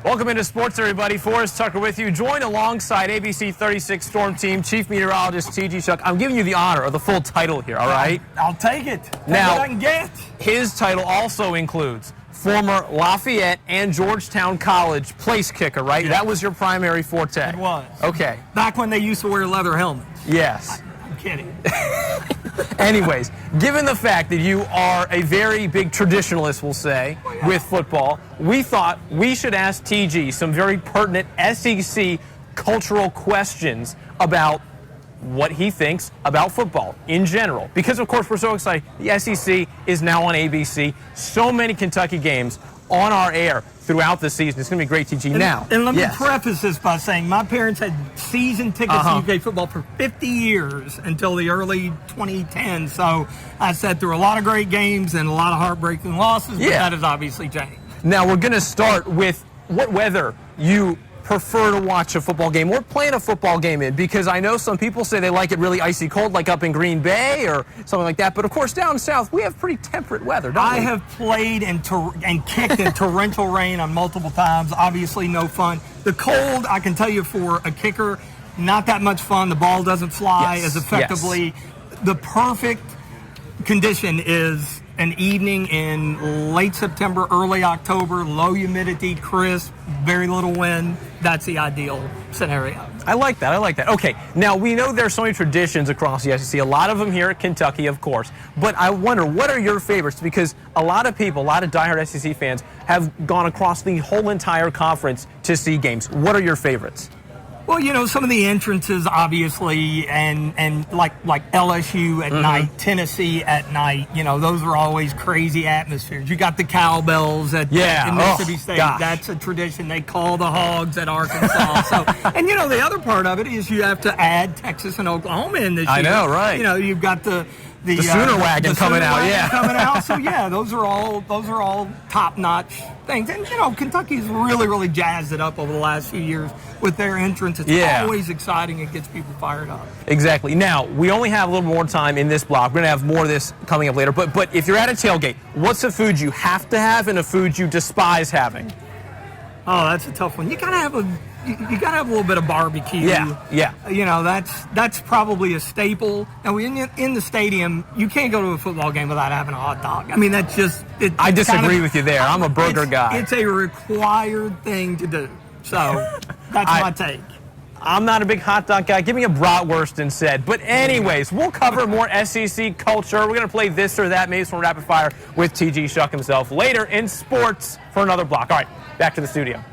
Welcome into sports, everybody. Forrest Tucker with you. Joined alongside ABC 36 Storm Team Chief Meteorologist TG Shuck. I'm giving you the honor of the full title here, all right? I'll take it. Now, what I can get. His title also includes former Lafayette and Georgetown College place kicker, right? Yes. That was your primary forte. It was. Okay. Back when they used to wear leather helmets. Yes. I'm kidding. Anyways, given the fact that you are a very big traditionalist, we'll say, with football, we thought we should ask TG some very pertinent SEC cultural questions about what he thinks about football in general. Because, of course, we're so excited. The SEC is now on ABC. So many Kentucky games on our air throughout the season. It's going to be great, TG. And let me preface this by saying my parents had season tickets to UK football for 50 years until the early 2010s. So I sat through a lot of great games and a lot of heartbreaking losses, but that has obviously changed. Now we're going to start with what weather you prefer to watch a football game or playing a football game in, because I know some people say they like it really icy cold, like up in Green Bay or something like that. But of course, down south we have pretty temperate weather, don't we? I have played and kicked in torrential rain on multiple times. Obviously, no fun. The cold, I can tell you, for a kicker, not that much fun. The ball doesn't fly as effectively. The perfect condition is an evening in late September, early October, low humidity, crisp, very little wind. That's the ideal scenario. I like that. I like that. Okay, now we know there's so many traditions across the SEC, a lot of them here at Kentucky, of course. But I wonder, what are your favorites? Because a lot of people, a lot of diehard SEC fans have gone across the whole entire conference to see games. What are your favorites? Well, you know, some of the entrances, obviously, and like LSU at night, Tennessee at night, you know, those are always crazy atmospheres. You got the cowbells at Mississippi State. Gosh. That's a tradition. They call the hogs at Arkansas. So, and, you know, the other part of it is you have to add Texas and Oklahoma in this year. I know, right. You know, you've got the Sooner wagon coming out, So yeah, those are all top-notch things. And you know, Kentucky's really jazzed it up over the last few years with their entrance. It's always exciting. It gets people fired up. Exactly. Now, we only have a little more time in this block. We're going to have more of this coming up later. But if you're at a tailgate, what's a food you have to have and a food you despise having? Oh, that's a tough one. You gotta have a little bit of barbecue. Yeah. You know, that's probably a staple. Now, in the stadium, you can't go to a football game without having a hot dog. I mean, that's just. I disagree with you there. I'm a burger guy. It's a required thing to do. So that's my take. I'm not a big hot dog guy. Give me a bratwurst instead. But anyways, we'll cover more SEC culture. We're going to play this or that, maybe some rapid fire with TG Shuck himself later in sports for another block. All right, back to the studio.